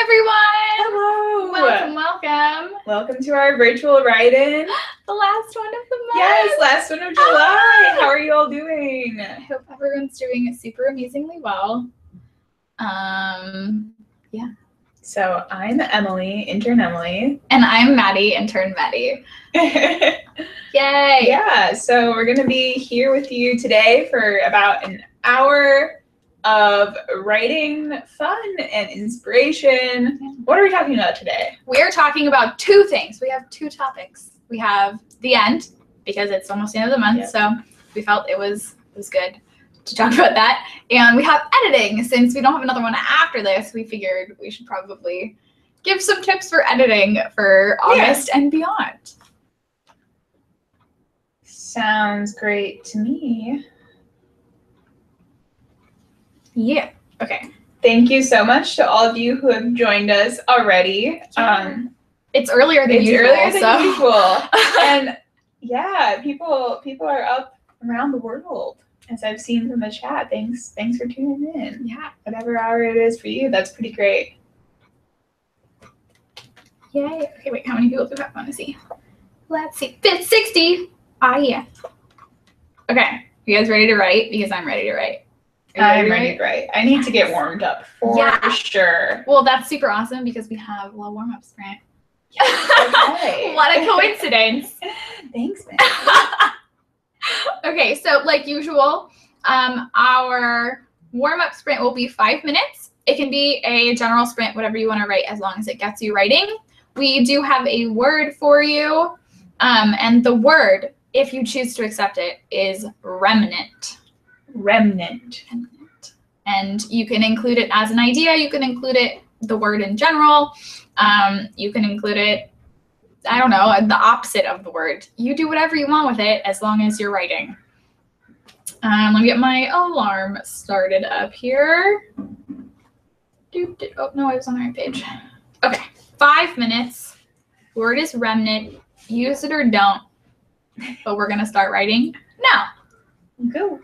everyone! Hello! Welcome. Welcome to our virtual write-in. The last one of the month. Yes, last one of July. How are you all doing? I hope everyone's doing super amazingly well. Yeah. So I'm Emily, intern Emily. And I'm Maddie, intern Maddie. Yay! Yeah, so we're going to be here with you today for about an hour of writing fun and inspiration. What are we talking about today? We're talking about two things. We have two topics. We have the end, because it's almost the end of the month, so we felt it was good to talk about that. And we have editing. Since we don't have another one after this, we figured we should probably give some tips for editing for August and beyond. Sounds great to me. Yeah. Okay. Thank you so much to all of you who have joined us already. It's earlier than usual. And yeah, people are up around the world, as I've seen from the chat. Thanks for tuning in. Yeah. Whatever hour it is for you, that's pretty great. Yay. Okay, wait, how many people do I want to see? Let's see. 60. Yeah. Okay. You guys ready to write? Because I'm ready to write. I'm ready to write. I need to get warmed up for sure. Well, that's super awesome because we have a little warm-up sprint. Okay. What a coincidence. Thanks, man. Okay, so like usual, our warm-up sprint will be 5 minutes. It can be a general sprint, whatever you want to write, as long as it gets you writing. We do have a word for you, and the word, if you choose to accept it, is remnant. Remnant. And you can include it as an idea. You can include it, the word in general. You can include it, I don't know, the opposite of the word. You do whatever you want with it as long as you're writing. Let me get my alarm started up here. Oh, no, I was on the right page. Okay, 5 minutes. Word is remnant. Use it or don't. But we're going to start writing now. Go.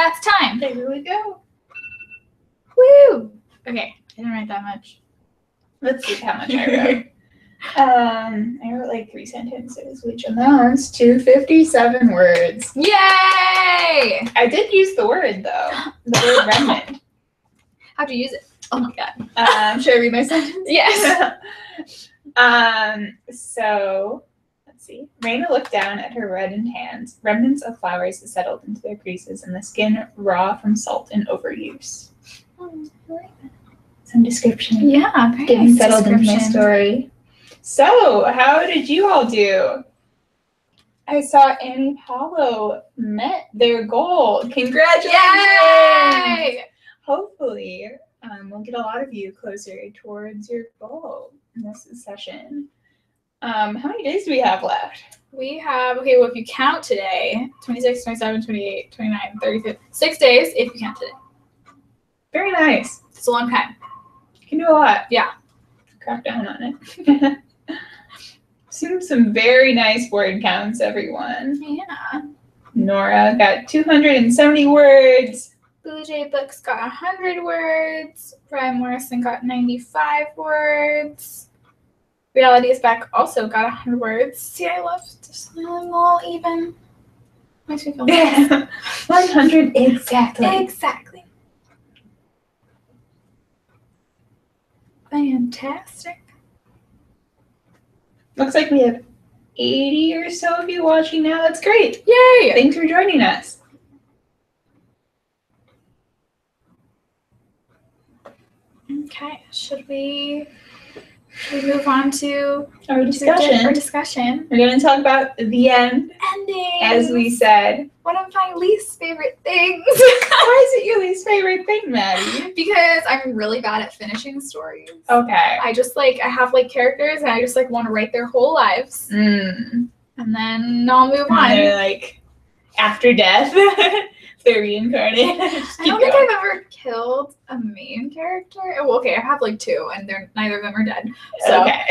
That's time. There we go. Woo! Okay, I didn't write that much. Let's see how much I wrote. I wrote like 3 sentences, which amounts to 57 words. Yay! I did use the word though. The word remnant. How'd you use it? Oh my god. Should I read my sentence? Yes. So let's see. Raina looked down at her reddened hands. Remnants of flowers had settled into their creases and the skin raw from salt and overuse. Some description. Yeah, very Getting nice settled into my description. story. So, how did you all do? I saw Annie Paulo met their goal. Congratulations! Yay! Hopefully, we'll get a lot of you closer towards your goal in this session. How many days do we have left? We have, okay, well, if you count today, 26, 27, 28, 29, 30, 6 days if you count today. Very nice. It's a long time. You can do a lot. Yeah. Crack down on it. Some very nice word counts, everyone. Yeah. Nora got 270 words. Blue Jay Books got 100 words. Brian Morrison got 95 words. Reality is Back also got 100 words. See, I love just smiling all even. Makes me feel nice. 100 exactly. Exactly. Fantastic. Looks like we have 80 or so of you watching now. That's great. Yay! Thanks for joining us. Okay, should we move on to Our discussion. Our discussion. We're going to talk about the end, Ending. as we said. One of my least favorite things. Why is it your least favorite thing, Maddie? Because I'm really bad at finishing stories. Okay. I just I have characters and I just want to write their whole lives. Mm. And then I'll move And on. they're after death, they're reincarnated. I don't think I've ever killed a main character. Well, okay, I have 2 and neither of them are dead. So, okay.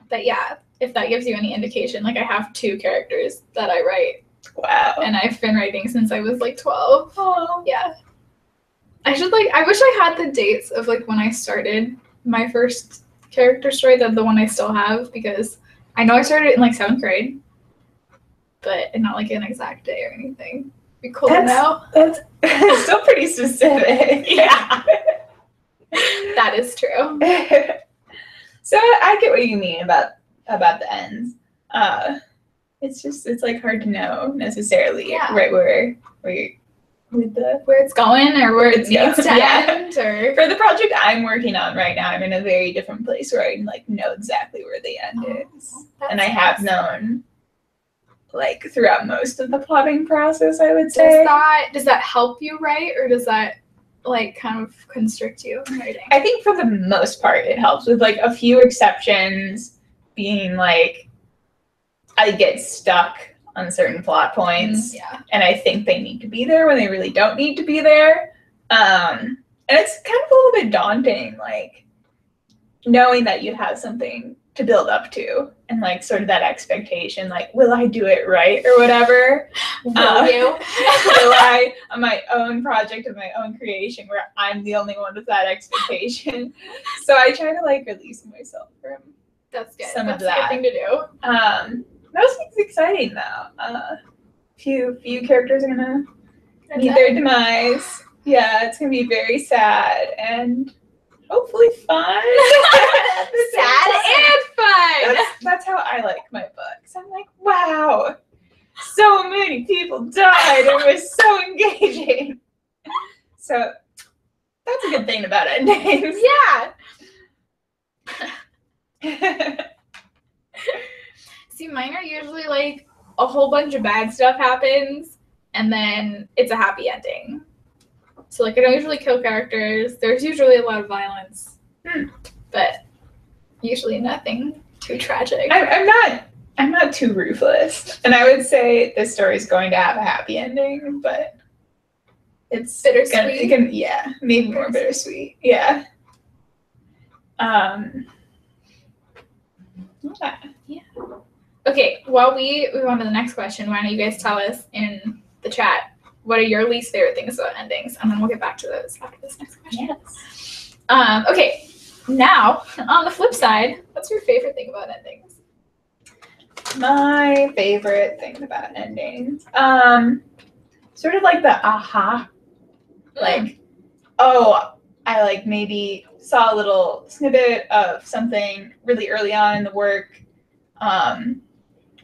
But yeah, if that gives you any indication, I have 2 characters that I write. Wow. And I've been writing since I was 12. Oh. Yeah. I should I wish I had the dates of when I started my first character story, the one I still have, because I know I started it in 7th grade, but not an exact day or anything. Be cool to know. That's still pretty specific. Yeah. That is true. So I get what you mean about the ends. It's hard to know necessarily right where it's going or where it needs to end. Or for the project I'm working on right now, I'm in a very different place where I know exactly where the end is, and I have known throughout most of the plotting process, I would say. Does that help you write, or does that kind of constrict you in writing? I think for the most part it helps, with a few exceptions being I get stuck on certain plot points, and I think they need to be there when they really don't need to be there. And it's kind of a little bit daunting, knowing that you have something to build up to, and sort of that expectation, will I do it right or whatever? Will you? Will I, on my own project of my own creation, where I'm the only one with that expectation? So I try to release myself from That's good. some That's of that. a good thing to do. Most things exciting though. Few characters are gonna meet their demise. Yeah, it's gonna be very sad and hopefully fun. Sad and fun. That's how I like my books. I'm wow, so many people died. It was so engaging. So that's a good thing about endings. Yeah. See, mine are usually a whole bunch of bad stuff happens and then it's a happy ending. So I don't usually kill characters. There's usually a lot of violence, but usually nothing too tragic. I'm not too ruthless, and I would say this story is going to have a happy ending, but it's bittersweet. Maybe more bittersweet. Yeah. Yeah. Okay, while we move on to the next question, why don't you guys tell us in the chat what are your least favorite things about endings? And then we'll get back to those after this next question. Yes. Okay, now on the flip side, what's your favorite thing about endings? My favorite thing about endings, sort of like the aha, like, oh, I like maybe saw a little snippet of something really early on in the work. I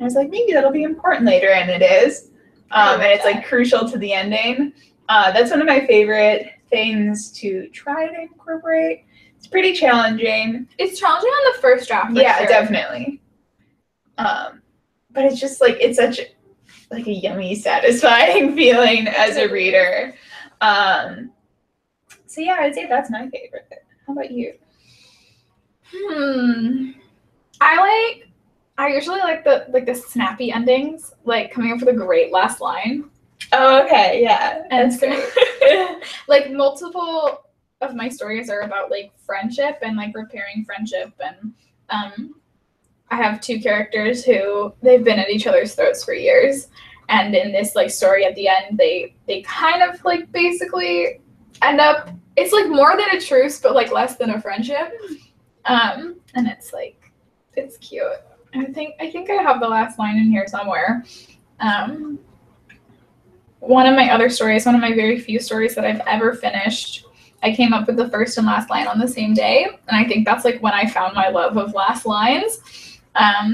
was like, maybe that'll be important later, and it is. And it's like crucial to the ending. That's one of my favorite things to try to incorporate. It's pretty challenging. It's challenging on the first draft. Yeah, sure. Definitely. But it's just like, it's such like a yummy, satisfying feeling as a reader. So yeah, I'd say that's my favorite. How about you? I usually like the snappy endings, like coming up with a great last line. Oh, okay, yeah. And that's great. Like multiple of my stories are about like friendship and like repairing friendship, and I have two characters who they've been at each other's throats for years, and in this like story at the end they kind of like basically end up, it's like more than a truce but like less than a friendship, and it's like, it's cute. I think I have the last line in here somewhere. One of my other stories, one of my very few stories that I've ever finished, I came up with the first and last line on the same day, and I think that's like when I found my love of last lines,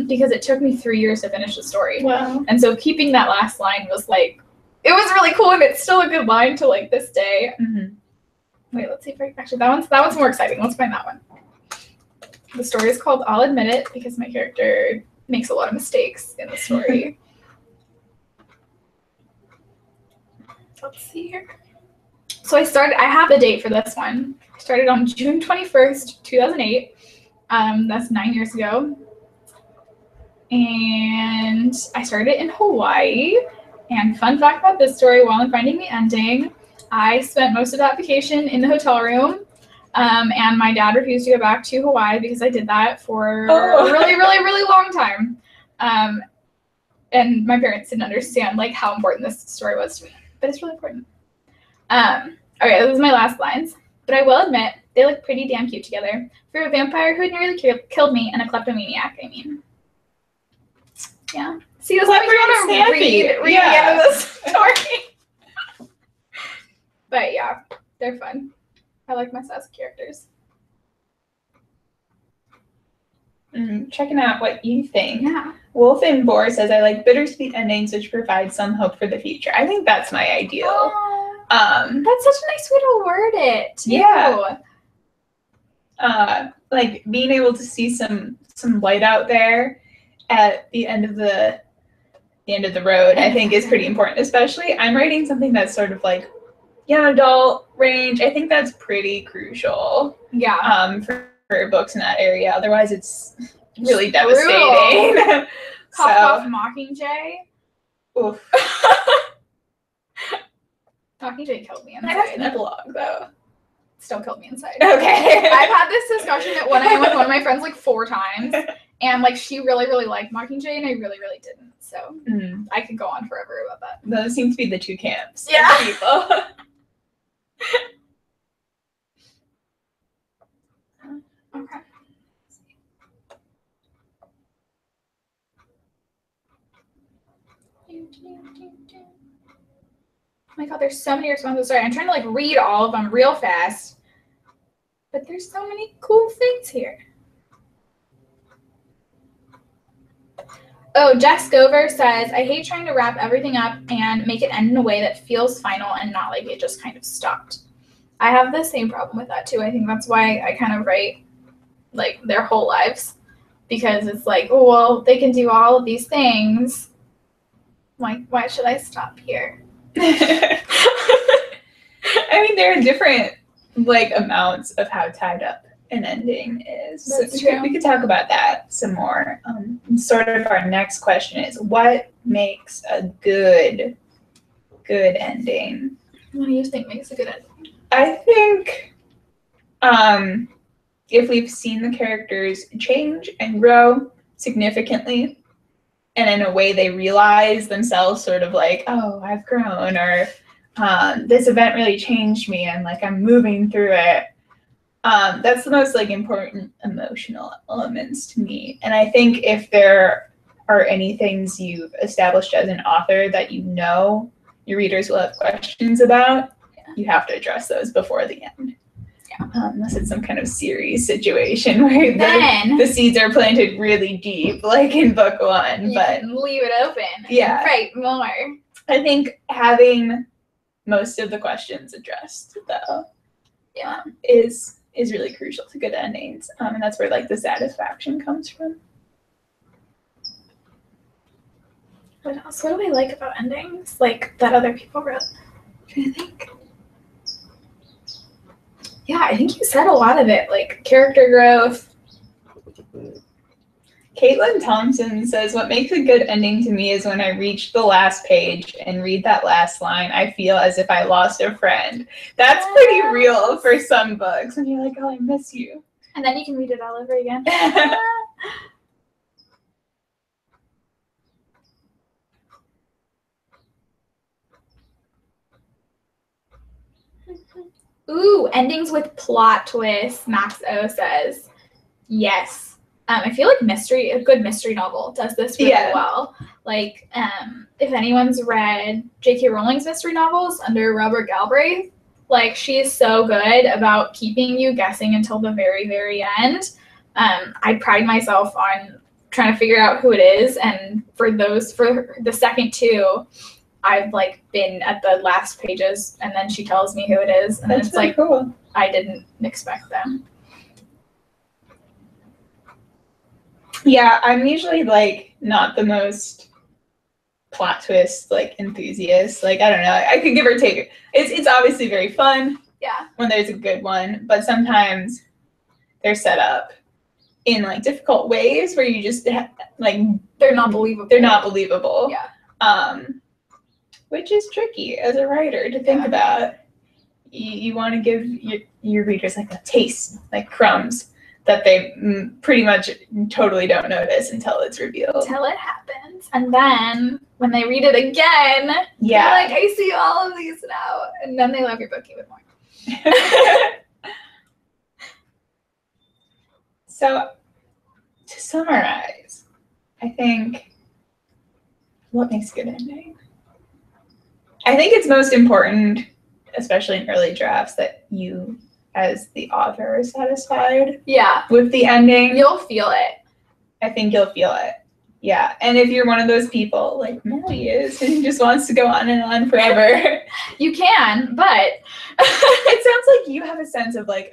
because it took me 3 years to finish the story. Wow. And so keeping that last line was like, it was really cool, and it's still a good line to like this day. Mm-hmm. Wait, let's see if actually that one's more exciting. Let's find that one. The story is called I'll Admit It, because my character makes a lot of mistakes in the story. Let's see here. So I have the date for this one. I started on June 21st, 2008. That's 9 years ago. And I started in Hawaii. And fun fact about this story, while I'm finding the ending, I spent most of that vacation in the hotel room. And my dad refused to go back to Hawaii because I did that for a really, really, really long time. And my parents didn't understand like how important this story was to me, but it's really important. Okay, this is my last lines. But I will admit, they look pretty damn cute together. For a vampire who had nearly killed me and a kleptomaniac, I mean. Yeah. See, this is why we want to read the end of the story. But yeah, they're fun. I like my sassy characters. Checking out what you think. Yeah. Wolf and Boar says, I like bittersweet endings which provide some hope for the future. I think that's my ideal. That's such a nice way to word it, too. Yeah. Like being able to see some light out there at the end of the road, I think is pretty important. Especially, I'm writing something that's sort of like young adult range. I think that's pretty crucial. Yeah. For books in that area. Otherwise, it's really devastating. Cough Mockingjay. Oof. Mockingjay killed me inside. I have an epilogue though. Still killed me inside. Okay. I've had this discussion at 1 a.m. with one of my friends like 4 times, and like she really, really liked Mockingjay, and I really, really didn't. So I could go on forever about that. Those seem to be the two camps. Yeah. Of people. Okay. Oh my god, there's so many responses. Sorry, I'm trying to like read all of them real fast. But there's so many cool things here. Oh, Jess Gover says, I hate trying to wrap everything up and make it end in a way that feels final and not like it just kind of stopped. I have the same problem with that too. I think that's why I kind of write like their whole lives, because it's like, oh, well, they can do all of these things. Like, why should I stop here? I mean, there are different like amounts of how tied up an ending is. That's So true. we could talk about that some more. Sort of our next question is, what makes a good ending? What do you think makes a good ending? I think if we've seen the characters change and grow significantly, and in a way they realize themselves sort of like, oh, I've grown, or this event really changed me, and like I'm moving through it. That's the most like important emotional elements to me. And I think if there are any things you've established as an author that you know your readers will have questions about, you have to address those before the end. Yeah. Unless it's some kind of series situation where the seeds are planted really deep, like in book one. You but can leave it open. Yeah. And write more. I think having most of the questions addressed, though, is really crucial to good endings. And that's where like the satisfaction comes from. What else? What do I like about endings? Like that other people wrote. I'm trying to think. Yeah, I think you said a lot of it, like character growth. Caitlin Thompson says, what makes a good ending to me is when I reach the last page and read that last line, I feel as if I lost a friend. That's pretty real for some books. And you're like, oh, I miss you. And then you can read it all over again. Ooh, endings with plot twists, Max O says. Yes. I feel like a good mystery novel does this really well. Like, if anyone's read J.K. Rowling's mystery novels under Robert Galbraith, like she is so good about keeping you guessing until the very, very end. I pride myself on trying to figure out who it is, and for the second two, I've like been at the last pages, and then she tells me who it is, and That's it's like cool. I didn't expect them. Yeah, I'm usually like not the most plot twist like enthusiast. Like I don't know, I could give or take. It's obviously very fun. Yeah. When there's a good one, but sometimes they're set up in like difficult ways where you just like they're not believable. They're not believable. Yeah. Which is tricky as a writer to think about. You want to give your readers like a taste, like crumbs that they pretty much totally don't notice until it's revealed. Until it happens. And then when they read it again, they're like, I see all of these now. And then they love your book even more. So to summarize, I think what makes a good ending? I think it's most important, especially in early drafts, that you as the author are satisfied with the ending. You'll feel it. I think you'll feel it. Yeah. And if you're one of those people like Melly is and just wants to go on and on forever. You can, but it sounds like you have a sense of like,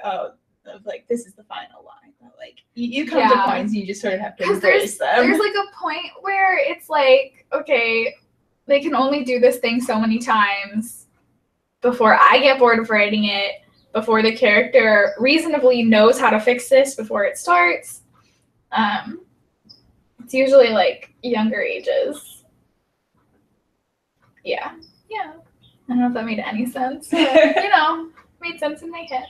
this is the final line. Like you come to points you just sort of have to embrace them. There's like a point where it's like, okay, they can only do this thing so many times before I get bored of writing it, before the character reasonably knows how to fix this before it starts. It's usually like younger ages. Yeah. I don't know if that made any sense, but made sense in my head.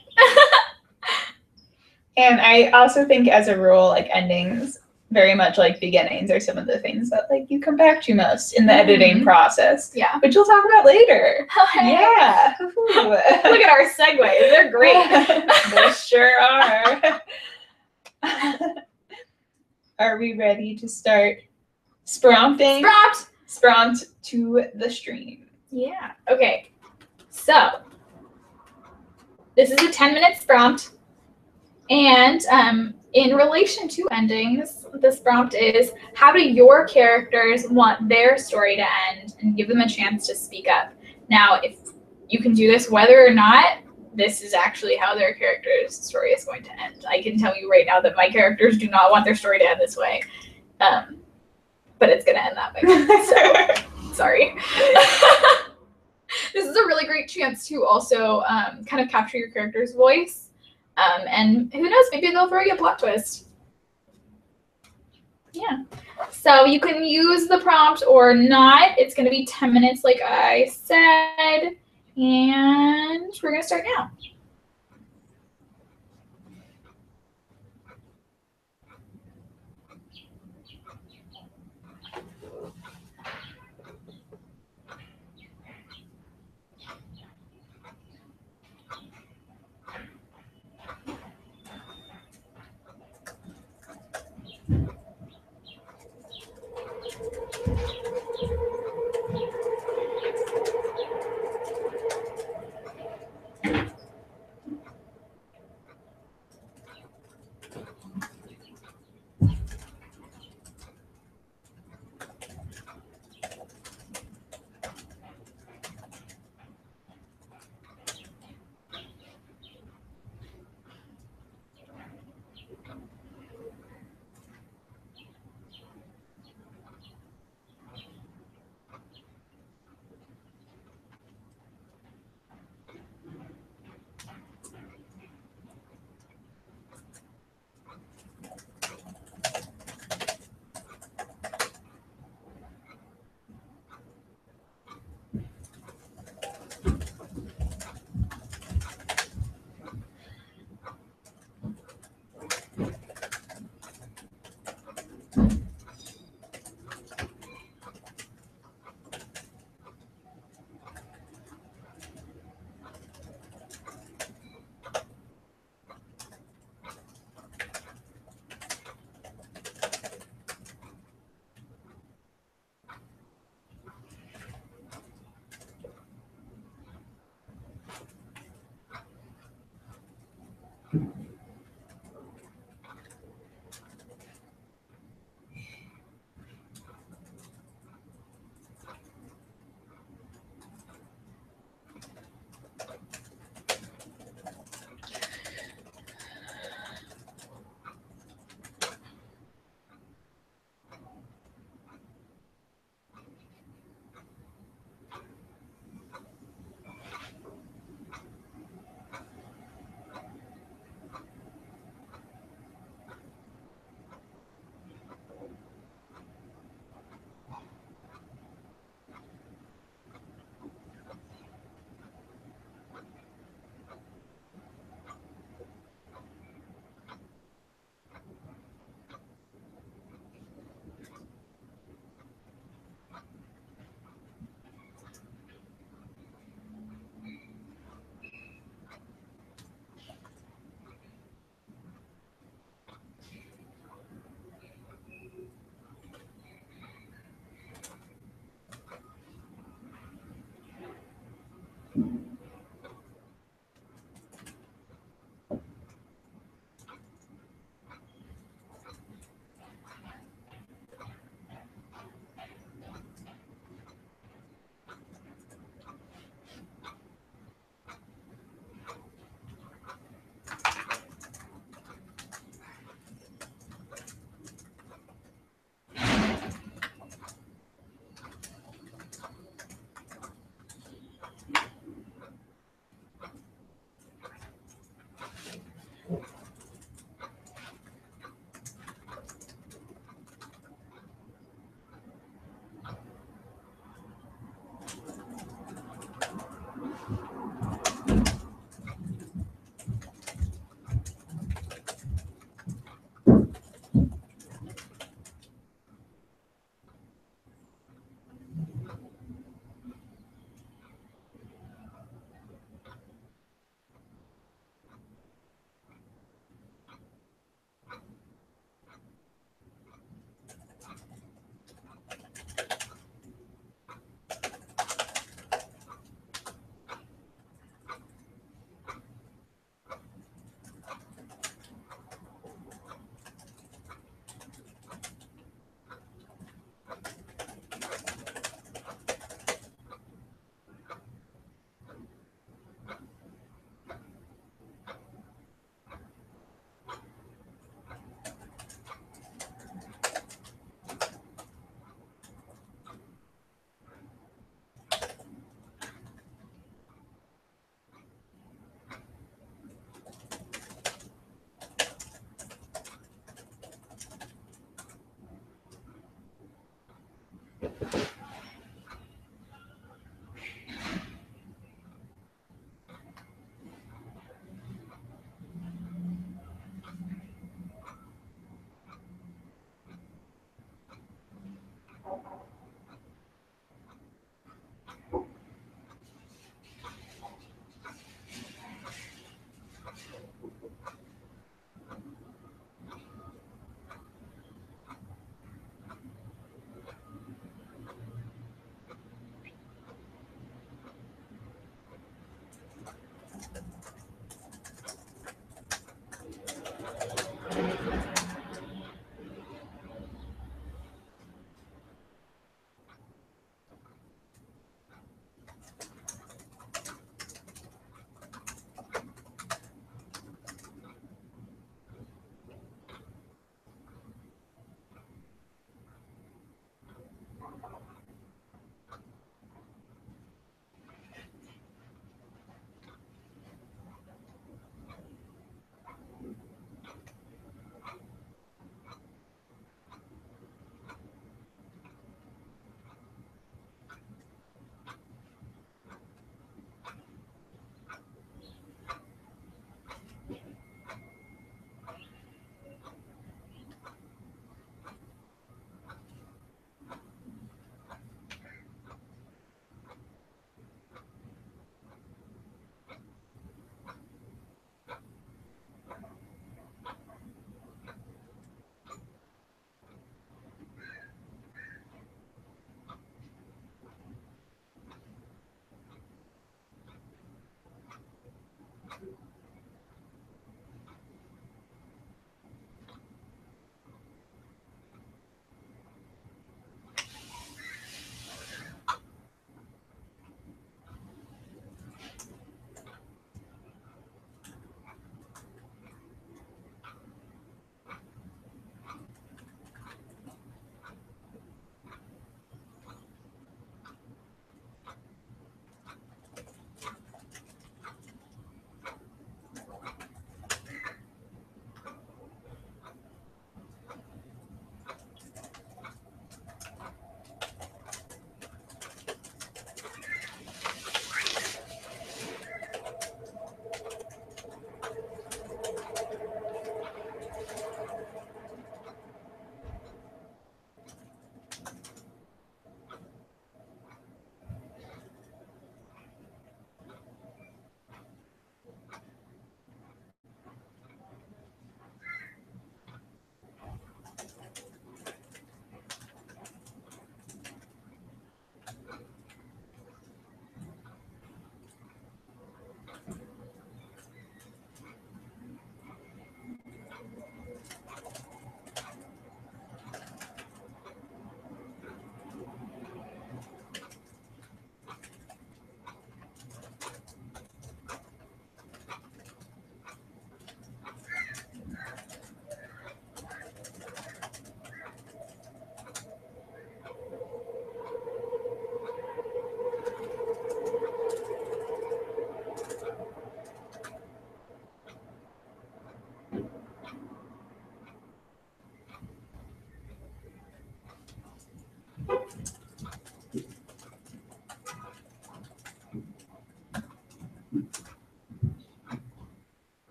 And I also think as a rule, like endings, very much like beginnings, are some of the things that like you come back to most in the editing process. Yeah. Which we'll talk about later. Okay. Yeah. Look at our segues. They're great. They sure are. Are we ready to start sprompting? Sprompt to the stream. Yeah. Okay. So this is a 10-minute sprompt. And in relation to endings, the prompt is, how do your characters want their story to end, and give them a chance to speak up. Now, if you can do this whether or not this is actually how their character's story is going to end. I can tell you right now that my characters do not want their story to end this way. But it's going to end that way. So, sorry. This is a really great chance to also kind of capture your character's voice. And who knows, maybe they'll throw you a plot twist. Yeah. So you can use the prompt or not. It's going to be 10 minutes like I said. And we're going to start now.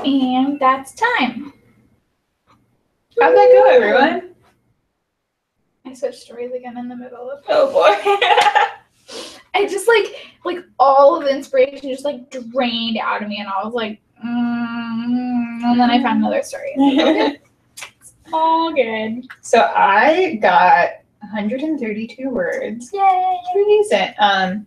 And that's time. How'd that go, everyone? I switched stories again in the middle of Oh boy. I just like all of the inspiration just like drained out of me, and I was like, and then I found another story. It's all good. So I got 132 words. Yay! Pretty decent. I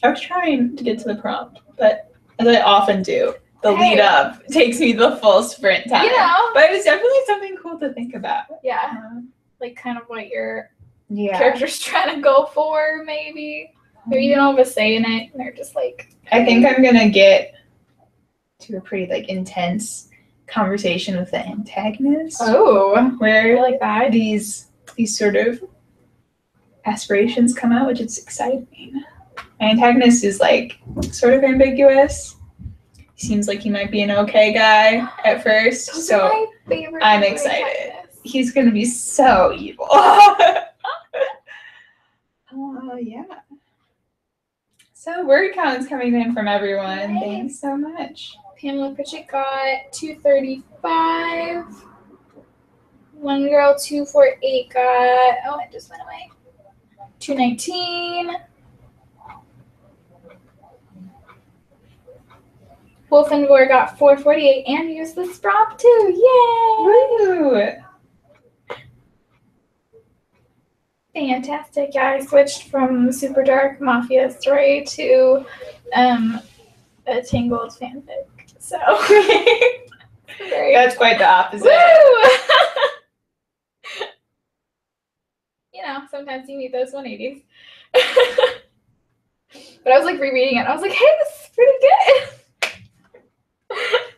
was trying to get to the prompt, but as I often do, the lead up takes me the full sprint time. You know. But it was definitely something cool to think about. Yeah. Like kind of what your Yeah. character's trying to go for, maybe. Maybe you don't have a say in it, and they're just like. I think I'm gonna get to a pretty like intense conversation with the antagonist. Oh, where I like that. These sort of aspirations come out, which is exciting. My antagonist is like sort of ambiguous. He seems like he might be an okay guy at first, Those so are my favorite I'm excited. antagonists. He's gonna be so evil. Yeah. So word counts coming in from everyone. Nice. Thanks so much. Pamela Pritchett got 235. One girl 248 got. Oh, it just went away. 219. Wolfenvor got 448 and used the prompt too. Yay! Woo! Fantastic. Yeah, I switched from super dark mafia story to a Tangled fanfic. So That's quite the opposite. Woo! You know, sometimes you need those 180s. But I was like rereading it. And I was like, hey, this is pretty good.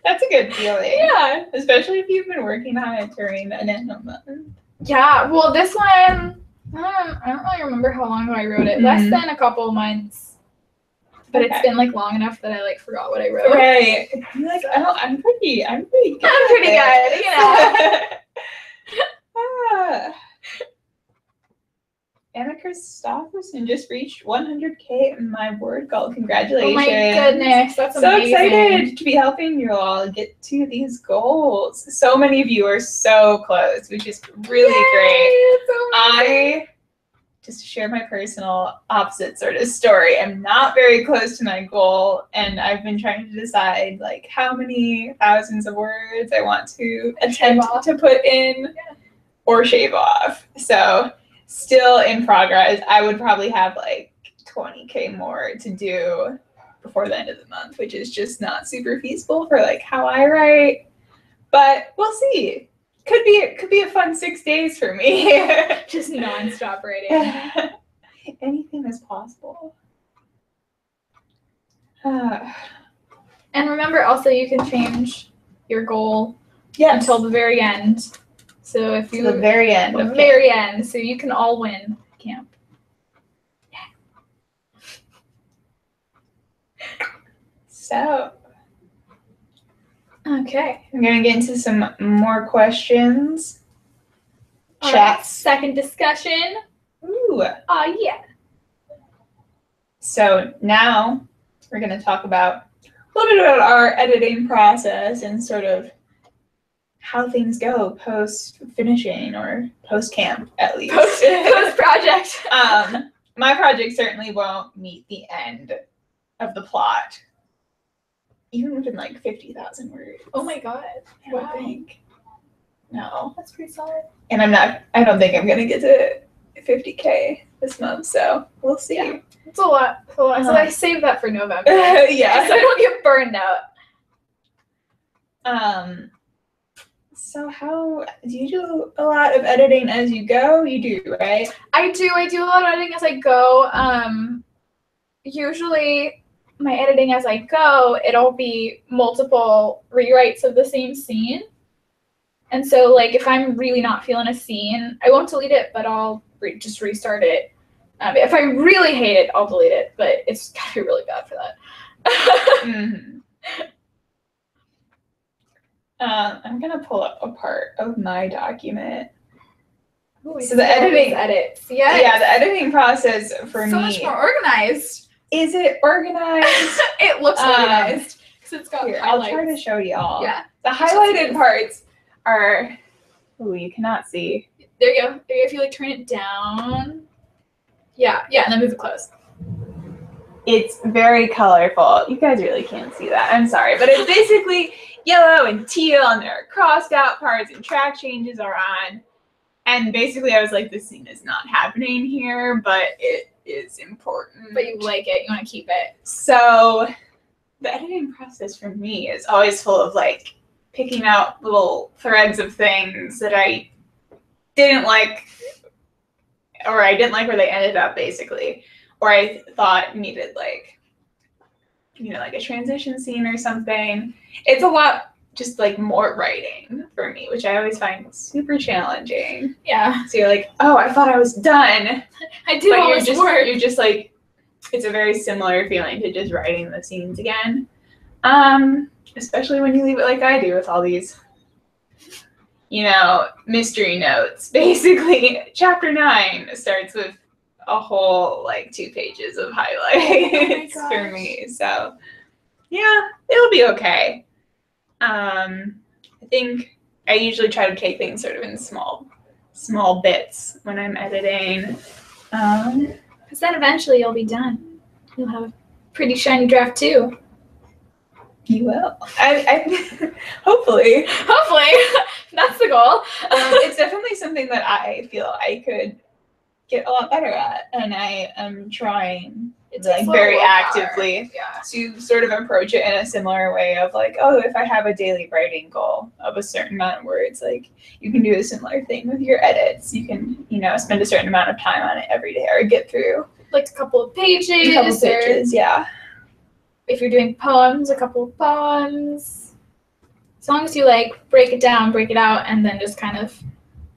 That's a good feeling. Yeah. Especially if you've been working on it during the NaNo month. Yeah. Well, this one, I don't really remember how long ago I wrote it. Less than a couple months. But it's been like long enough that I like forgot what I wrote. Right. I'm like, oh, I'm pretty good. I'm pretty good, you know. Anna Christopherson just reached 100K in my word goal. Congratulations. Oh my goodness, that's so amazing. excited to be helping you all get to these goals. So many of you are so close, which is really great. I, just to share my personal opposite sort of story, I'm not very close to my goal, and I've been trying to decide like how many thousands of words I want to attempt to put in or shave off. So still in progress. I would probably have like 20K more to do before the end of the month, which is just not super feasible for like how I write. But we'll see. Could be a fun 6 days for me. Just nonstop writing. Anything is possible. And remember also you can change your goal until the very end. So if you the very end. The very end. So you can all win camp. So okay. I'm gonna get into some more questions. All Chat. right, second discussion. Ooh. Yeah. So now we're gonna talk about a little bit about our editing process and sort of how things go post finishing or post camp at least. Post project. My project certainly won't meet the end of the plot, even within like 50,000 words. Oh my god! I don't think. No, that's pretty solid. And I don't think I'm gonna get to 50K this month, so we'll see. Yeah. It's a lot. So I saved that for November. Yeah. So I don't get burned out. So how do you do a lot of editing as you go? You do, right? I do a lot of editing as I go. Usually my editing as I go, it'll be multiple rewrites of the same scene. And so like if I'm really not feeling a scene, I won't delete it, but I'll just restart it. If I really hate it, I'll delete it, but it's gotta be really bad for that. Mm-hmm. I'm gonna pull up a part of my document. Ooh, so the editing edits. Yeah. Yeah, the editing process for me. So much more organized. Is it organized? It looks organized. because it's got Here, highlights. I'll try to show y'all. Yeah. The highlighted parts are, ooh, you cannot see. There you go. There you go. If you like turn it down. Yeah, and then move it close. It's very colorful. You guys really can't see that. I'm sorry, but it's basically yellow and teal, and there are crossed out parts, and track changes are on. And basically, I was like, this scene is not happening here, but it is important. But you like it. You want to keep it. So the editing process for me is always full of like picking out little threads of things that I didn't like, or I didn't like where they ended up, basically, or I thought needed like, you know, like a transition scene or something. It's a lot just like more writing for me, which I always find super challenging. Yeah. So you're like, oh, I thought I was done. I did all this work. You're just like, it's a very similar feeling to just writing the scenes again. Especially when you leave it like I do with all these, you know, mystery notes. Basically, chapter 9 starts with a whole like 2 pages of highlights for me. So yeah, it'll be okay. I think I usually try to take things sort of in small bits when I'm editing. Because then eventually you'll be done. You'll have a pretty shiny draft too. You will. I hopefully. Hopefully. That's the goal. It's definitely something that I feel I could get a lot better at, and I am trying like very actively to sort of approach it in a similar way of like, oh, if I have a daily writing goal of a certain amount of words, like you can do a similar thing with your edits. You can, you know, spend a certain amount of time on it every day or get through like a couple of pages. Yeah. If you're doing poems, a couple of poems. As long as you like break it down, break it out, and then just kind of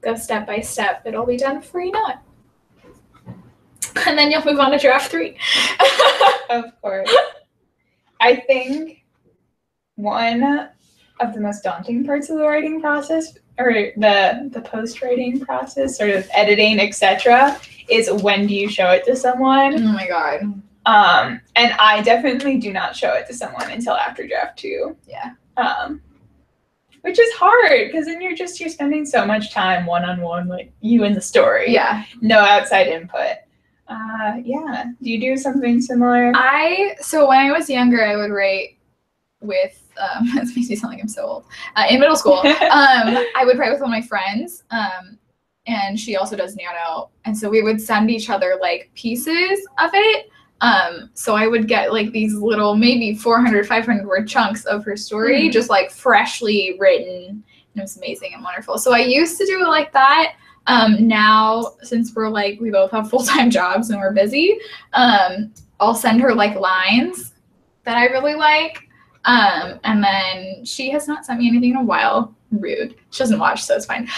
go step by step, it'll be done before you know it. And then you'll move on to draft 3. Of course. I think one of the most daunting parts of the writing process, or the post-writing process, sort of editing, etc., is when do you show it to someone? Oh my god. And I definitely do not show it to someone until after draft 2. Yeah. Which is hard because then you're spending so much time one-on-one, like you and the story. Yeah. No outside input. Yeah. Do you do something similar? So when I was younger, I would write with, this makes me sound like I'm so old. In middle school, I would write with one of my friends, and she also does Nano. And so we would send each other like pieces of it. So I would get like these little, maybe 400, 500 word chunks of her story, just like freshly written. And it was amazing and wonderful. So I used to do it like that. Now, since we're like, we both have full-time jobs and we're busy, I'll send her like lines that I really like. And then she has not sent me anything in a while. Rude. She doesn't watch, so it's fine.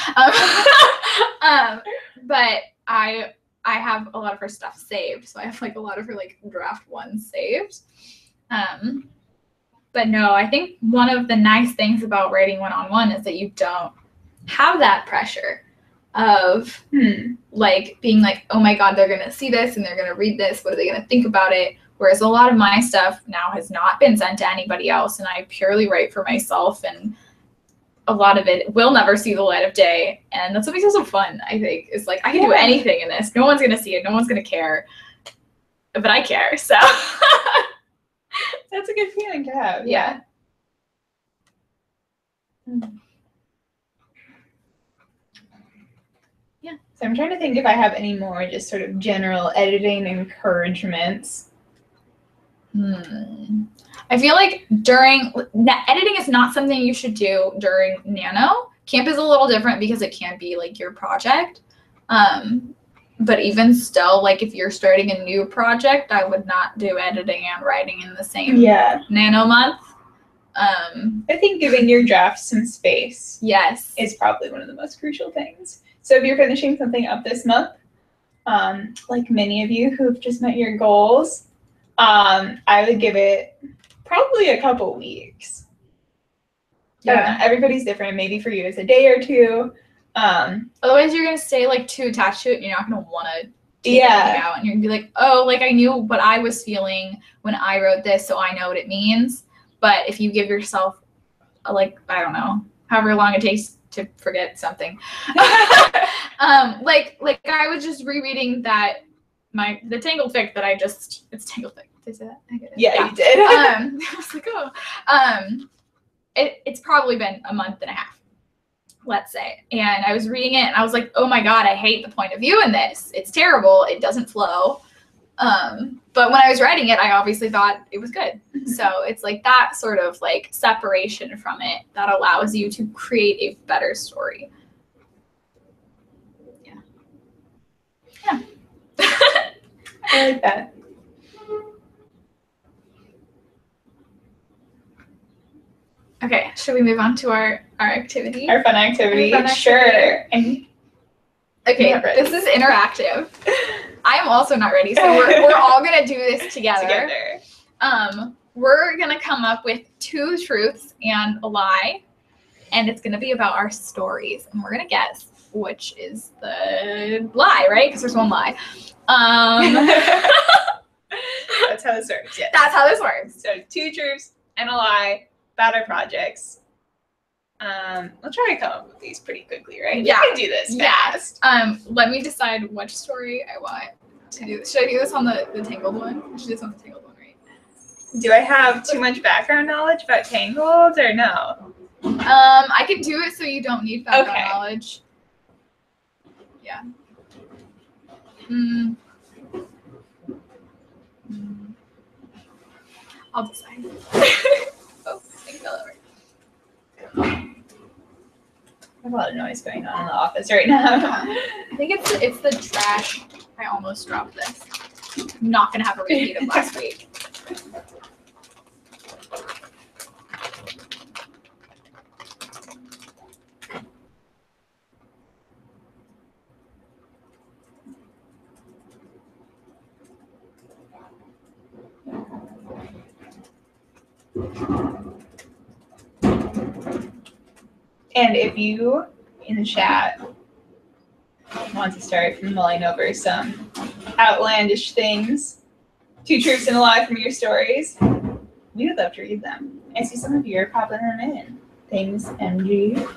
But I have a lot of her stuff saved. So I have like a lot of her like draft 1 saved. But no, I think one of the nice things about writing one-on-one is that you don't have that pressure of like being like, oh my god, they're gonna see this and they're gonna read this, what are they gonna think about it? Whereas a lot of my stuff now has not been sent to anybody else, and I purely write for myself, and a lot of it will never see the light of day. And that's what makes it so fun, I think. It's like, I can do anything in this. No one's gonna see it, no one's gonna care, but I care. So that's a good feeling to have. Yeah. Yeah. So I'm trying to think if I have any more just sort of general editing encouragements. I feel like editing is not something you should do during Nano. Camp is a little different because it can be like your project. But even still, like if you're starting a new project, I would not do editing and writing in the same Nano month. I think giving your drafts some space is probably one of the most crucial things. So if you're finishing something up this month, like many of you who have just met your goals, I would give it probably a couple weeks. Yeah. Everybody's different. Maybe for you it's a day or 2. Otherwise you're going to stay like too attached to it and you're not going to want to take anything out. And you're going to be like, oh, like I knew what I was feeling when I wrote this, so I know what it means. But if you give yourself, like, I don't know, however long it takes to forget something, like I was just rereading the Tangled fic that it's Tangled fic. Did I say that? I get it. Yeah, you did. I was like, oh, it's probably been a month and a half, let's say. And I was reading it and I was like, oh my God, I hate the point of view in this. It's terrible. It doesn't flow. But when I was writing it, I obviously thought it was good. So it's like that sort of like separation from it that allows you to create a better story. Yeah. Yeah. I like that. Okay, should we move on to our activity? Our fun activity. Sure. And okay, this is interactive. I am also not ready, so we're all gonna do this together. We're gonna come up with 2 truths and a lie, and it's gonna be about our stories, and we're gonna guess which is the lie, right? Because there's one lie. That's how this works. Yes. That's how this works. So 2 truths and a lie about our projects. We'll try to come up with these pretty quickly, right? Yeah. We can do this fast. Let me decide which story I want to do. Should I do this on the Tangled one? I should do this on the Tangled one, right? Do I have too much background knowledge about Tangled or no? I can do it so you don't need background knowledge. Yeah. I'll decide. Oh, thing fell over. There's a lot of noise going on in the office right now. I think it's the trash. I almost dropped this. I'm not gonna have a repeat of last week. And if you in the chat want to start mulling over some outlandish things, 2 truths and a lie from your stories, we would love to read them. I see some of you are popping them in. Thanks, MG.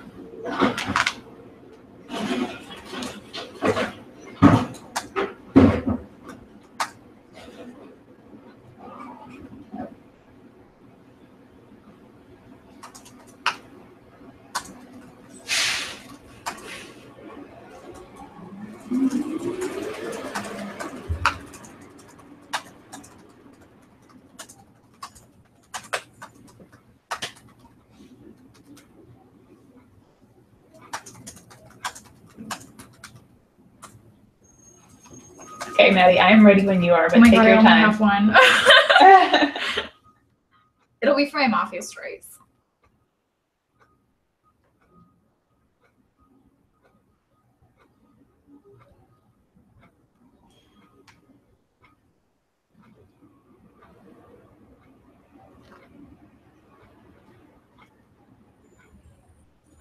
Okay, Maddie, I'm ready when you are, but take your time. I have one. It'll be for my mafia stories.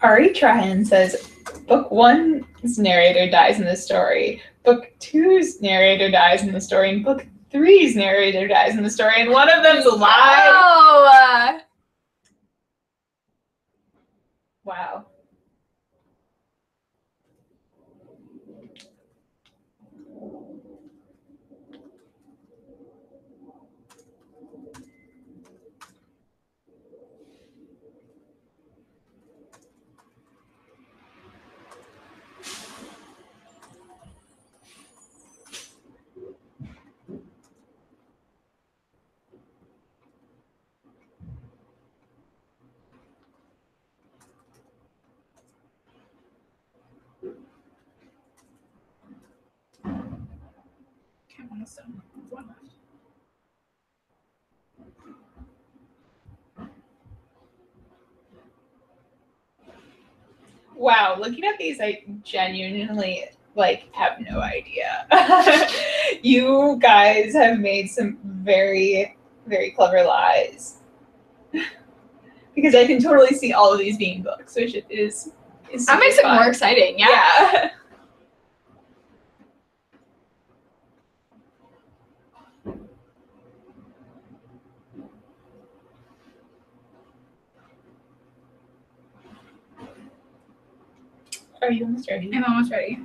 Ari Trahan says, Book 1's narrator dies in the story. Book 2's narrator dies in the story. And Book 3's narrator dies in the story. And one of them's alive. Oh! Wow. Okay, almost done. One left. Wow, looking at these, I genuinely have no idea. You guys have made some very, very clever lies. Because I can totally see all of these being books, which is that makes it more exciting. Yeah. Are you almost ready? I'm almost ready.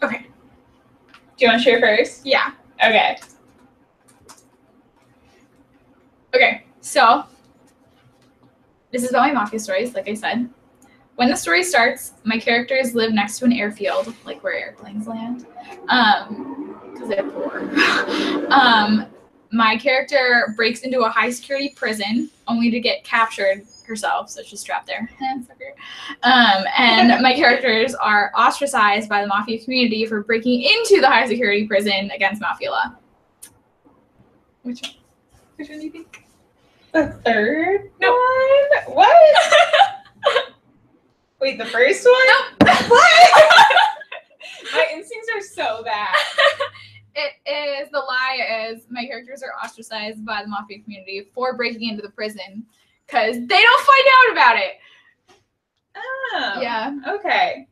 Okay. Do you want to share first? Yeah. Okay. Okay, so this is about my mafia stories, like I said. When the story starts, my characters live next to an airfield, like where airplanes land, because they're poor. My character breaks into a high-security prison, only to get captured herself, so she's trapped there. And my characters are ostracized by the mafia community for breaking into the high-security prison against mafia law. Which one do you think? The third Nope. one? What? Wait, the first one? Nope. What? My instincts are so bad. The lie is my characters are ostracized by the mafia community for breaking into the prison because they don't find out about it. Oh. Yeah. Okay.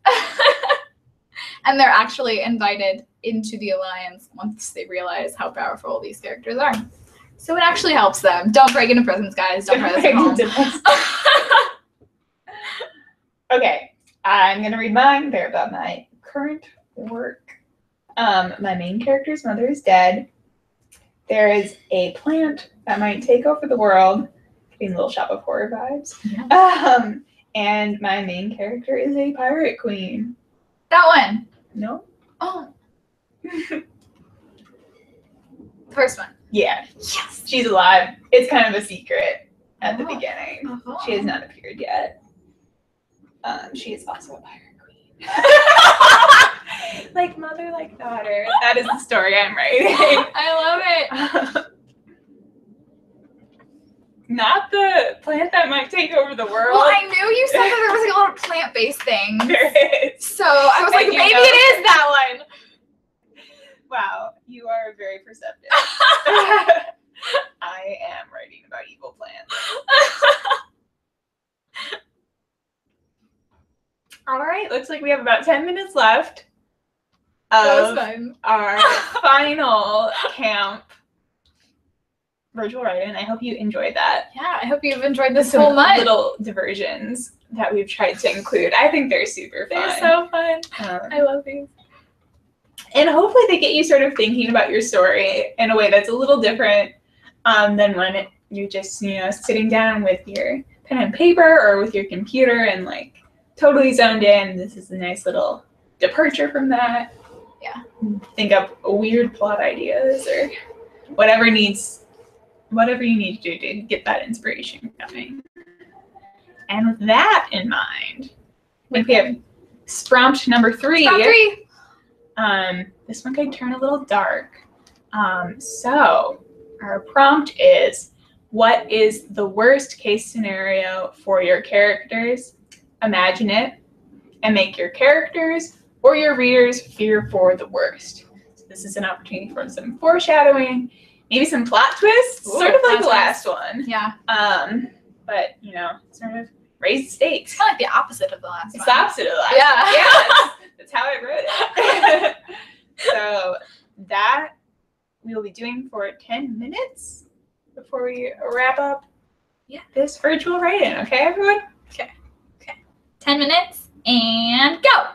And they're actually invited into the alliance once they realize how powerful these characters are. So it actually helps them. Don't break into prisons, guys. Don't try this at home. Okay. I'm going to read mine. They're about my current work. My main character's mother is dead. There is a plant that might take over the world. Getting Little Shop of Horror vibes. Yeah. And my main character is a pirate queen. That one. No? Oh. First one. Yeah. Yes. She's alive. It's kind of a secret at the beginning. Uh-huh. She has not appeared yet. She is also a pirate queen. Like mother, like daughter. That is the story I'm writing. I love it. Not the plant that might take over the world. Well, I knew you said that there was like a lot of plant-based things. There is. So I was like, maybe it is that one. Wow, you are very perceptive. I am writing about evil plants. All right, looks like we have about 10 minutes left of our final camp virtual write-in. I hope you enjoyed that. Yeah, I hope you've enjoyed this whole month. Little diversions that we've tried to include. I think they're super fun. They're so fun. I love these. And hopefully they get you sort of thinking about your story in a way that's a little different than when you're just, sitting down with your pen and paper or with your computer and like totally zoned in. This is a nice little departure from that. Yeah. Think up weird plot ideas or whatever you need to do to get that inspiration going. And with that in mind, I think we have prompt number 3. Prompt 3. This one could turn a little dark. So our prompt is, what is the worst case scenario for your characters? Imagine it and make your characters or your readers fear for the worst. So this is an opportunity for some foreshadowing, maybe some plot twists, sort of like the last one. Yeah. But, sort of raise the stakes. Kind of like the opposite of the last one. It's the opposite of the last Yeah. one. Yeah, that's how I wrote it. So that we will be doing for 10 minutes before we wrap up this virtual write-in. Okay, everyone? Okay. 10 minutes and go.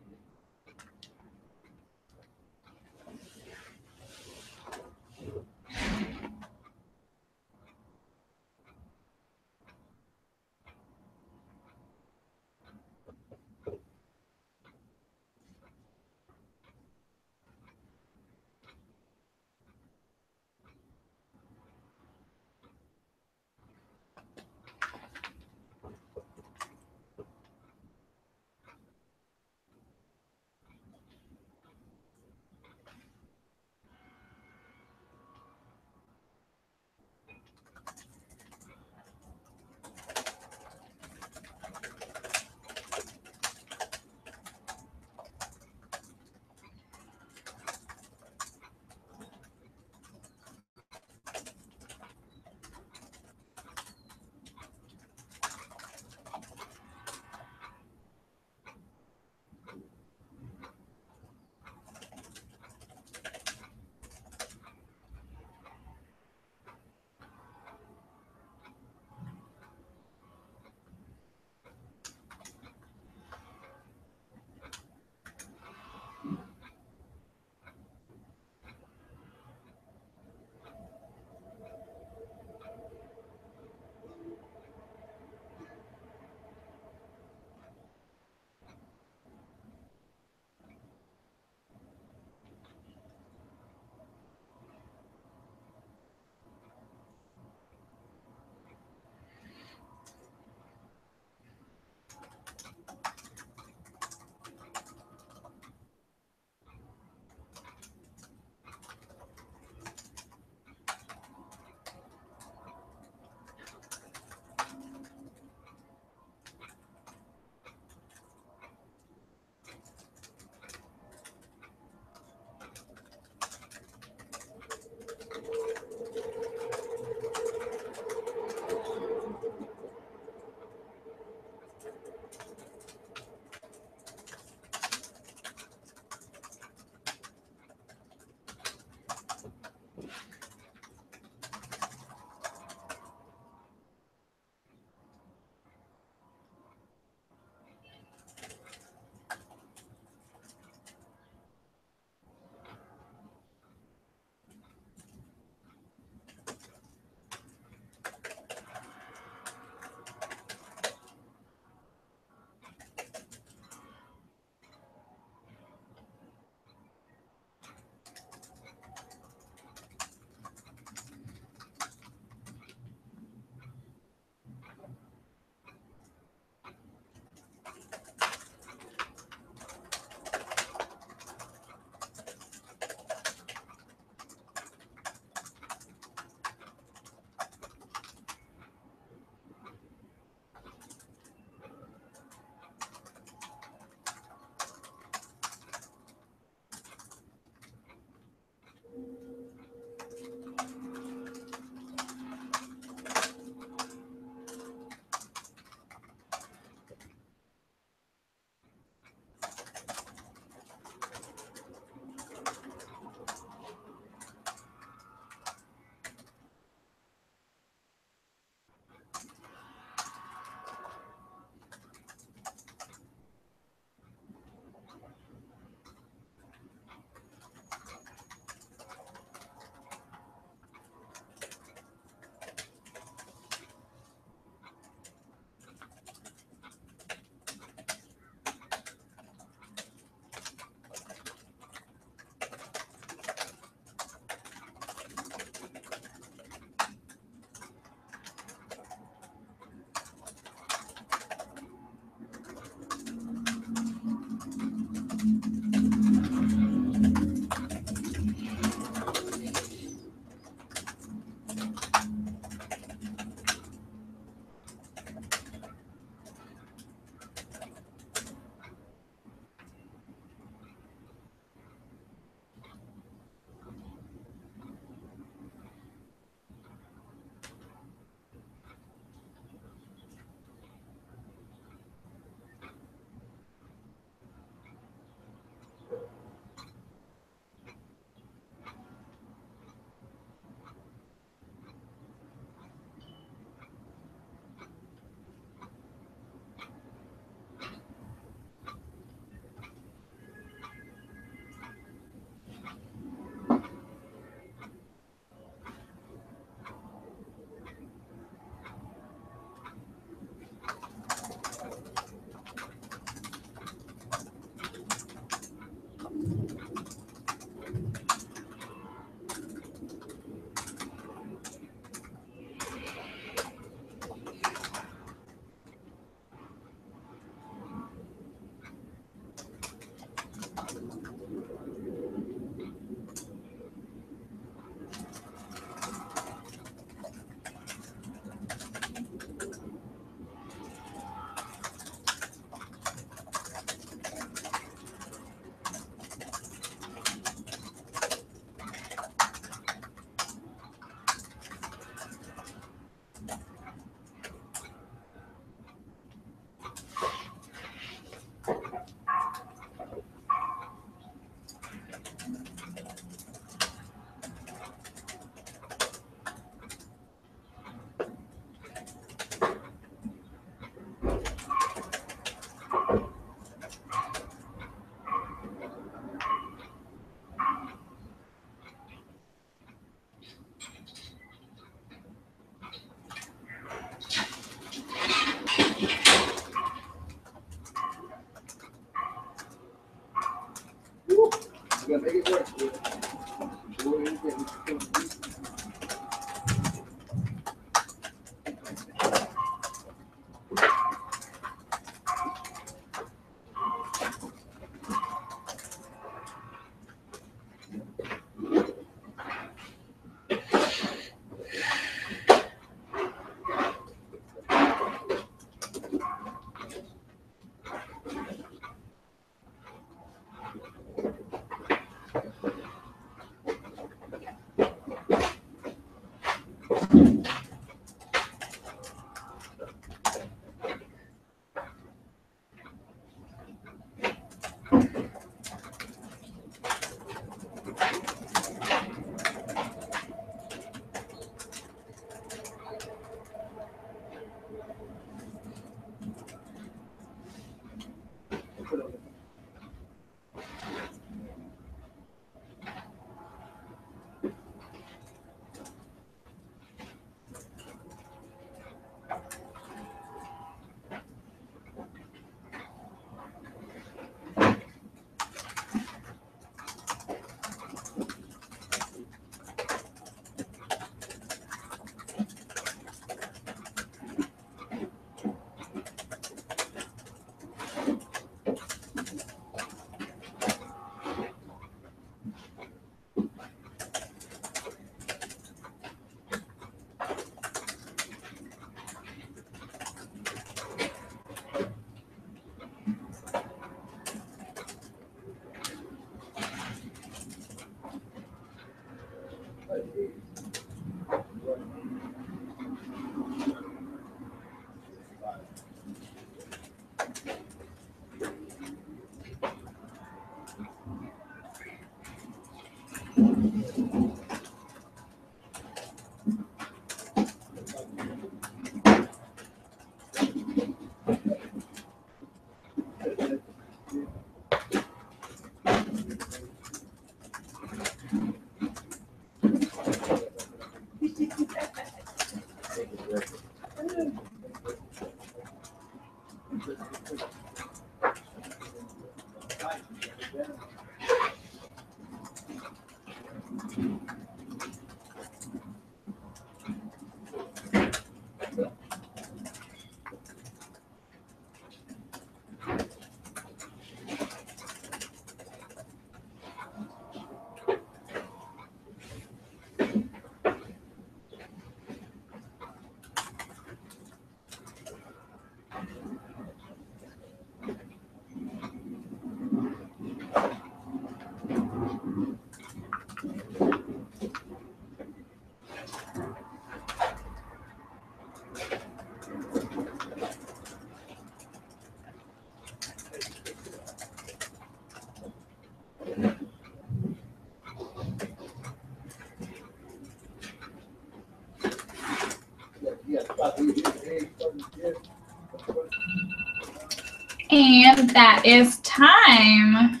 And that is time.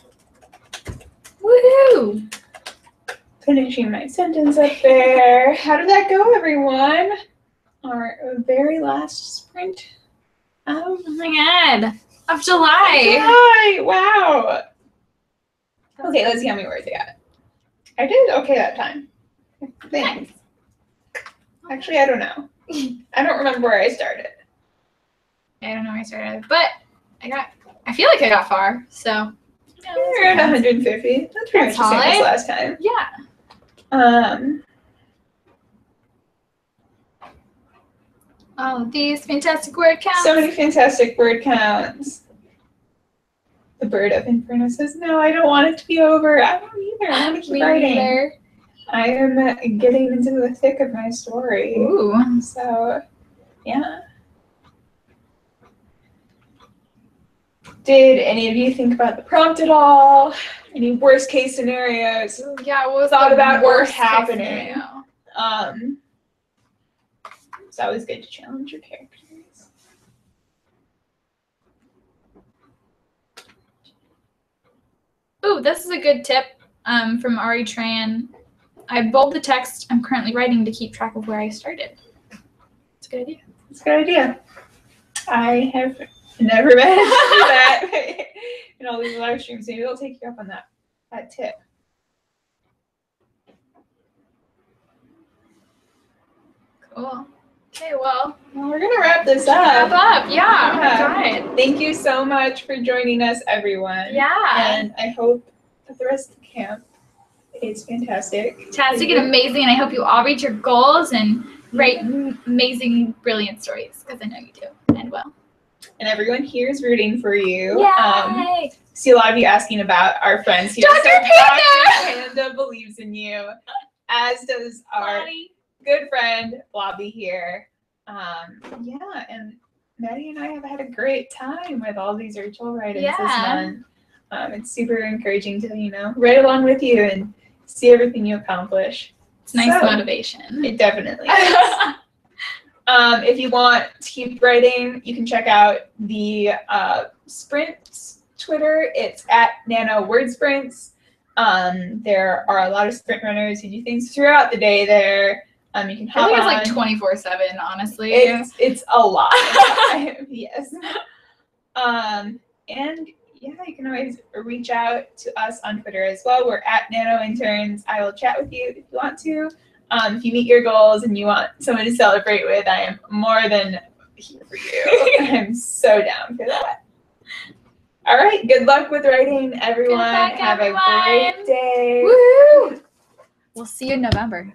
Woohoo! Finishing my sentence up there. How did that go, everyone? Our very last sprint. Oh my god. Of July. July. Wow. Okay, let's see how many words I got. I did okay that time. Thanks. Actually, I don't know. I don't remember where I started. I don't know where I started, but I feel like I got far, so. Yeah, we're at 150. That's pretty much the same as last time. Yeah. Oh, these fantastic word counts. So many fantastic word counts. The bird of Inferno says, no, I don't want it to be over. I don't either. I want to keep writing. Neither. I am getting into the thick of my story. Ooh. So, yeah. Did any of you think about the prompt at all? Any worst case scenarios? Yeah, what was thought the about worst happening? scenario? It's always good to challenge your characters. Ooh, this is a good tip from Ari Tran. I bold the text I'm currently writing to keep track of where I started. It's a good idea. It's a good idea. I have never managed to do that in all these live streams. Maybe I'll take you up on that tip. Cool. Okay, well, we're going to wrap this wrap up. up. Yeah. Thank you so much for joining us, everyone. Yeah. And I hope that the rest of the camp is fantastic. Fantastic and amazing. And I hope you all reach your goals and write amazing, brilliant stories, because I know you do and will. And everyone here is rooting for you. Yay! See a lot of you asking about our friends here. Dr. So Panda! Dr. Panda believes in you, as does our good friend Blobby here. Yeah, and Maddie and I have had a great time with all these virtual write-ins this month. It's super encouraging to, write along with you and see everything you accomplish. It's nice motivation. It definitely is. If you want to keep writing, you can check out the Sprints Twitter. It's at NaNoWriMo. There are a lot of sprint runners who do things throughout the day there. You can hop on. I think it's like 24/7, honestly. It's a lot. Yes. And yeah, you can always reach out to us on Twitter as well. We're at NaNoInterns. I will chat with you if you want to. If you meet your goals and you want someone to celebrate with, I am more than here for you. I'm so down for that. All right. Good luck with writing, everyone. Good luck, Have everyone. a great day. Woo! We'll see you in November.